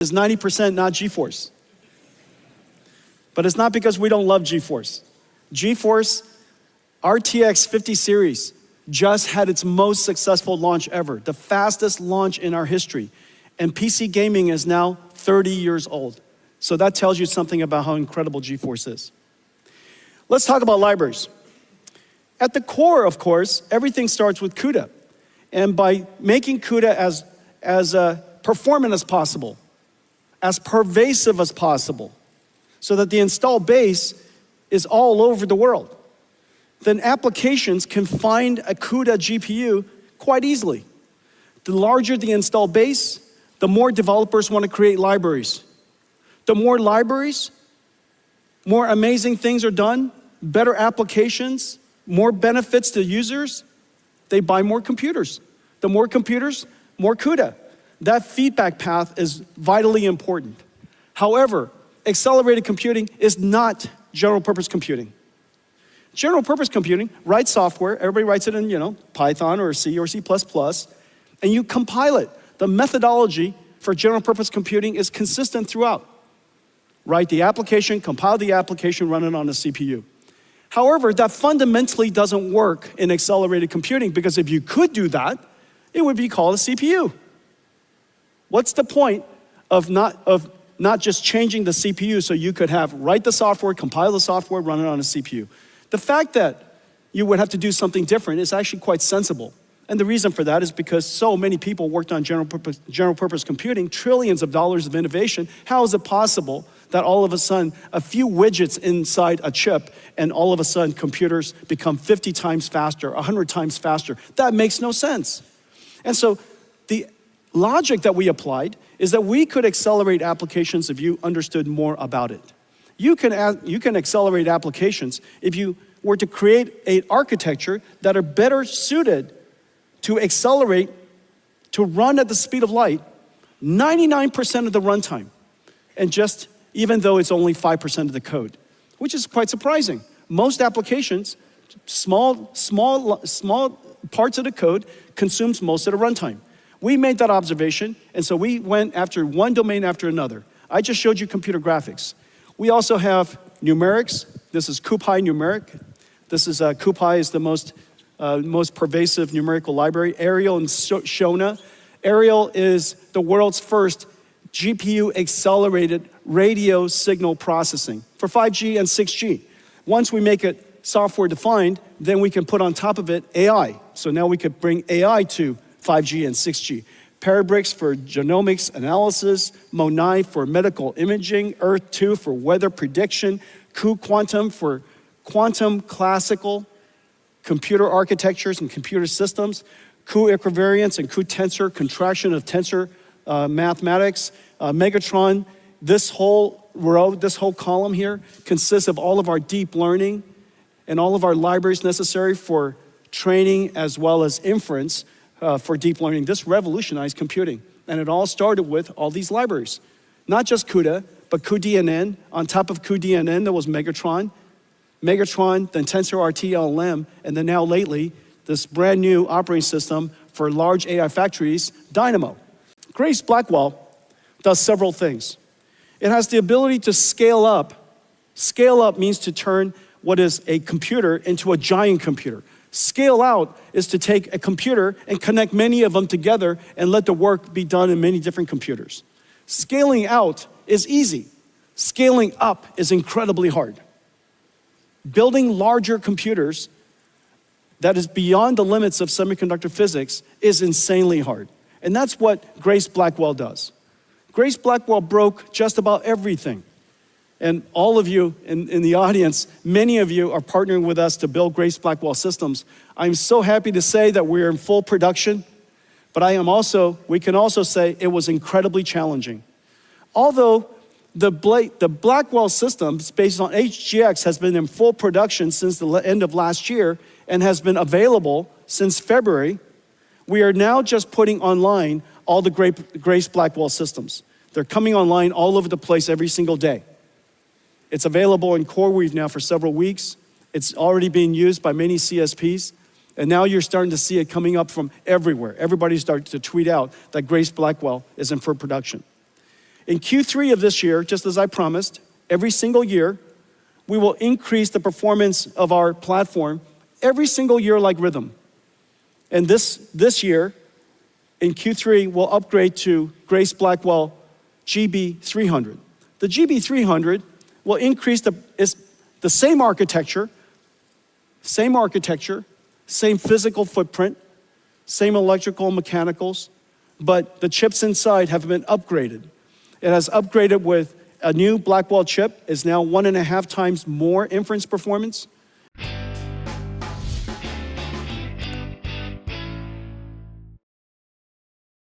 is 90% not GeForce. But it's not because we don't love GeForce. GeForce RTX 50 series just had its most successful launch ever, the fastest launch in our history. And PC gaming is now 30 years old. So that tells you something about how incredible GeForce is. Let's talk about libraries. At the core, of course, everything starts with CUDA. And by making CUDA as performant as possible, as pervasive as possible, so that the install base is all over the world, then applications can find a CUDA GPU quite easily. The larger the install base, the more developers want to create libraries. The more libraries, more amazing things are done, better applications, more benefits to users, they buy more computers. The more computers, more CUDA. That feedback path is vitally important. However, accelerated computing is not general purpose computing. General purpose computing, write software, everybody writes it in, Python or C or C++, and you compile it. The methodology for general purpose computing is consistent throughout. Write the application, compile the application, run it on a CPU. However, that fundamentally doesn't work in accelerated computing, because if you could do that, it would be called a CPU. What's the point of not just changing the CPU so you could write the software, compile the software, run it on a CPU? The fact that you would have to do something different is actually quite sensible. And the reason for that is because so many people worked on general purpose computing, trillions of dollars of innovation. How is it possible that all of a sudden a few widgets inside a chip and all of a sudden computers become 50 times faster, 100 times faster? That makes no sense. And so the logic that we applied is that we could accelerate applications if you understood more about it. You can accelerate applications if you were to create an architecture that are better suited to accelerate, to run at the speed of light, 99% of the runtime, and just even though it's only 5% of the code, which is quite surprising. Most applications, small parts of the code consumes most of the runtime. We made that observation, and so we went after one domain after another. I just showed you computer graphics. We also have numerics. This is cuPyNumeric. This is cuPy is the most pervasive numerical library. Arial and Shona. Arial is the world's first GPU accelerated radio signal processing for 5G and 6G. Once we make it software defined, then we can put on top of it AI. So now we could bring AI to 5G and 6G. Parabricks for genomics analysis, Mo9 for medical imaging, Earth-2 for weather prediction, cuQuantum for quantum classical computer architectures and computer systems, cuEquivariance and cuTensor, contraction of tensor mathematics, Megatron. This whole row, this whole column here consists of all of our deep learning and all of our libraries necessary for training as well as inference for deep learning. This revolutionized computing. And it all started with all these libraries. Not just CUDA, but cuDNN. On top of cuDNN, there was Megatron, then TensorRT LLM, and then now lately, this brand new operating system for large AI factories, Dynamo. Grace Blackwell does several things. It has the ability to scale up. Scale up means to turn what is a computer into a giant computer. Scale out is to take a computer and connect many of them together and let the work be done in many different computers. Scaling out is easy. Scaling up is incredibly hard. Building larger computers that is beyond the limits of semiconductor physics is insanely hard. And that's what Grace Blackwell does. Grace Blackwell broke just about everything. And all of you in the audience, many of you are partnering with us to build Grace Blackwell systems. I'm so happy to say that we're in full production, but we can also say it was incredibly challenging. Although the Blackwell systems based on HGX has been in full production since the end of last year and has been available since February, we are now just putting online all the Grace Blackwell systems. They're coming online all over the place every single day. It's available in CoreWeave now for several weeks. It's already being used by many CSPs. And now you're starting to see it coming up from everywhere. Everybody's starting to tweet out that Grace Blackwell is in full production. In Q3 of this year, just as I promised, every single year, we will increase the performance of our platform every single year like rhythm. And this year, in Q3, we'll upgrade to Grace Blackwell GB300. The GB300 will increase the same architecture, same physical footprint, same electrical and mechanicals, but the chips inside have been upgraded. It has upgraded with a new Blackwell chip, is now 1.5 times more inference performance.